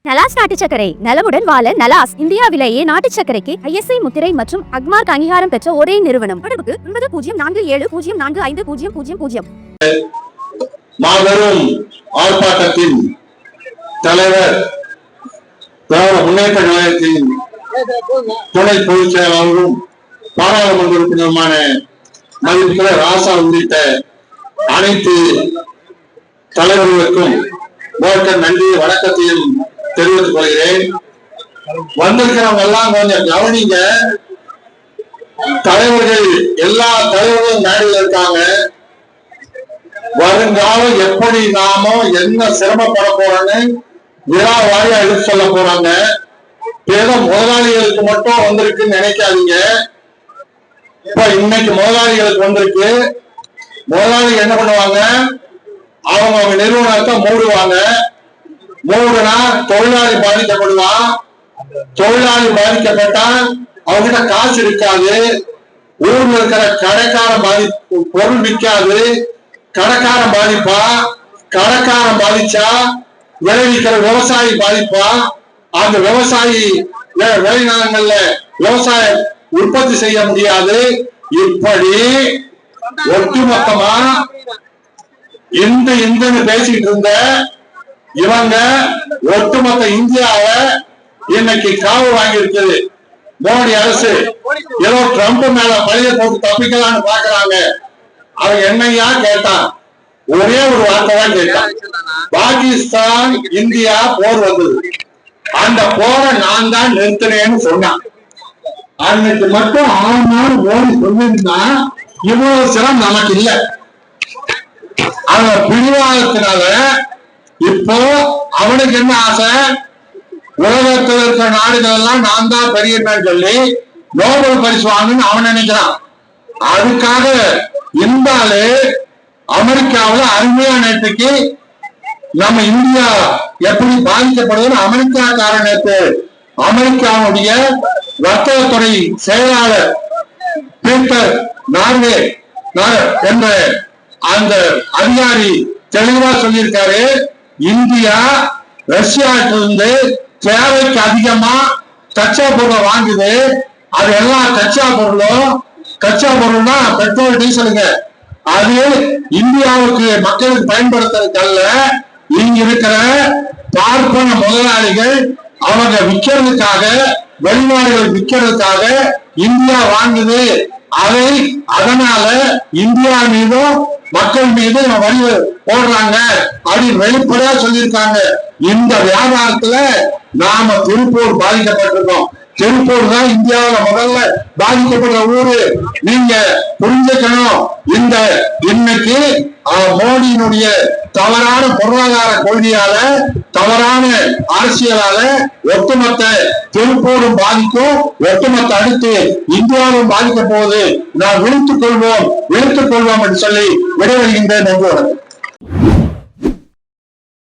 நலாஸ் நாட்டு சர்க்கரை நலமுடன் வாழ நலாஸ் இந்தியாவிலேயே நாட்டு சர்க்கரைக்கு ISI முத்திரை மற்றும் அக்மார்க் அங்கீகாரம் பெற்ற ஒரே நிறுவனம். தொடர்புக்கு 9047045000. மாபெரும் ஆர்ப்பாட்டத்தின் தலைவர் திராவிட முன்னேற்ற கழகத்தின் துணை பொதுச் செயலாளரும் பாராளுமன்ற உறுப்பினருமான மதிப்புள்ள ராசா உள்ளிட்ட அனைத்து தலைவர்களுக்கும் நன்றி வணக்கத்தையும் தெரிவித்துக் கொள்கிறேன். வந்திருக்கிறவங்க எல்லாம் கொஞ்சம் கவனிங்க. தலைவர்கள் எல்லா தலைவர்களும் மேடையில் இருக்காங்க. வருங்காலம் எப்படி நாமோ என்ன சிரமப்பட போறோன்னு விழா வாரியா எடுத்து சொல்ல போறாங்க. ஏதோ முதலாளிகளுக்கு மட்டும் வந்திருக்குன்னு நினைக்காதீங்க. இப்ப இன்னைக்கு முதலாளிகளுக்கு வந்திருக்கு. முதலாளி என்ன பண்ணுவாங்க, அவங்க நிறுவனத்தை மூடுவாங்க. மூடுனா தொழிலாளி பாதிக்கப்படுவான். தொழிலாளி பாதிக்கப்பட்டா அவங்ககிட்ட காசு இருக்காது. ஊர்ல இருக்கிற கடைக்காரன் பொருள் விற்காது. கடைக்காரன் பாதிப்பா. கடைக்காரன் பாதிச்சா விளைவிக்கிற விவசாயி பாதிப்பா. அந்த விவசாயி விளைநிலங்கள்ல விவசாயம் உற்பத்தி செய்ய முடியாது. இப்படி ஒட்டுமொத்தமா இந்த பேசிட்டு இருந்த இவங்க ஒட்டுமொத்த இந்தியாவை இன்னைக்கு காவு வாங்கி இருக்குது. மோடி அரசு ஏதோ ட்ரம்ப் மேல பழைய போட்டு தப்பிக்கலான்னு பாக்குறாங்க. அவன் என்னையா கேட்டான், ஒரே ஒரு வார்த்தை தான் கேட்டான். பாகிஸ்தான் இந்தியா போர் வந்தது, அந்த போரை நான் தான் நிறுத்தினேன்னு சொன்னான். அன்னைக்கு மட்டும் 6 நாள் மோடி சொல்லியிருந்தா இவ்வளவு சிரம் நமக்கு இல்லை. அவன் பிடிவாதத்தினால இப்போ அவனுக்கு என்ன ஆசை, உலகத்தில் இருக்கிற நாடுகள் எல்லாம் நான் தான் பெரியன்னு சொல்லி நோபல் பரிசு வாங்கன்னு அவன் நினைக்கிறான். அதுக்காக இந்தாலே அமெரிக்காவில் அருமையா நேற்றுக்கு நம்ம இந்தியா எப்படி பாதிக்கப்படுதுன்னு அமெரிக்காக்காரன் நேற்று அமெரிக்காவுடைய வர்த்தகத்துறை செயலாளர் பீட்டர் நார்வே என்ற அந்த அதிகாரி தெளிவா சொல்லியிருக்காரு. இந்தியா ரஷ்யாவிலிருந்து தேவைக்கு அதிகமா கச்சா பொருளை வாங்குது. அது எல்லா கச்சா பொருள்னா பெட்ரோல் டீசலுங்க. அது இந்தியாவுக்கு மக்களுக்கு பயன்படுத்துறதுக்கல்ல. இங்க இருக்கிற பார்ப்பன முதலாளிகள் அவங்க விற்கிறதுக்காக, வெளிநாடுகள் விற்கிறதுக்காக இந்தியா வாங்குது. அதனால இந்தியா மீதும் மக்கள் மீது வரி போடுறாங்க அப்படின்னு வெளிப்படையா சொல்லியிருக்காங்க. இந்த வியாபாரத்துல நாம திருப்பூர் பாதிக்கப்பட்டிருக்கோம். திருப்பூர் தான் இந்தியாவில முதல்ல பாதிக்கப்படுற ஊரு. நீங்க புரிஞ்சுக்கணும். இன்னைக்கு மோடியினுடைய தவறான பொருளாதார கொள்கையால, தவறான அரசியலால ஒட்டுமொத்த திருப்பூரும் பாதிக்கும். ஒட்டுமொத்த அடுத்து இந்தியாவும் பாதிக்க போகுது. நாம் விழித்துக் கொள்வோம் என்று சொல்லி விடைபெறுகின்றேன். நன்றி.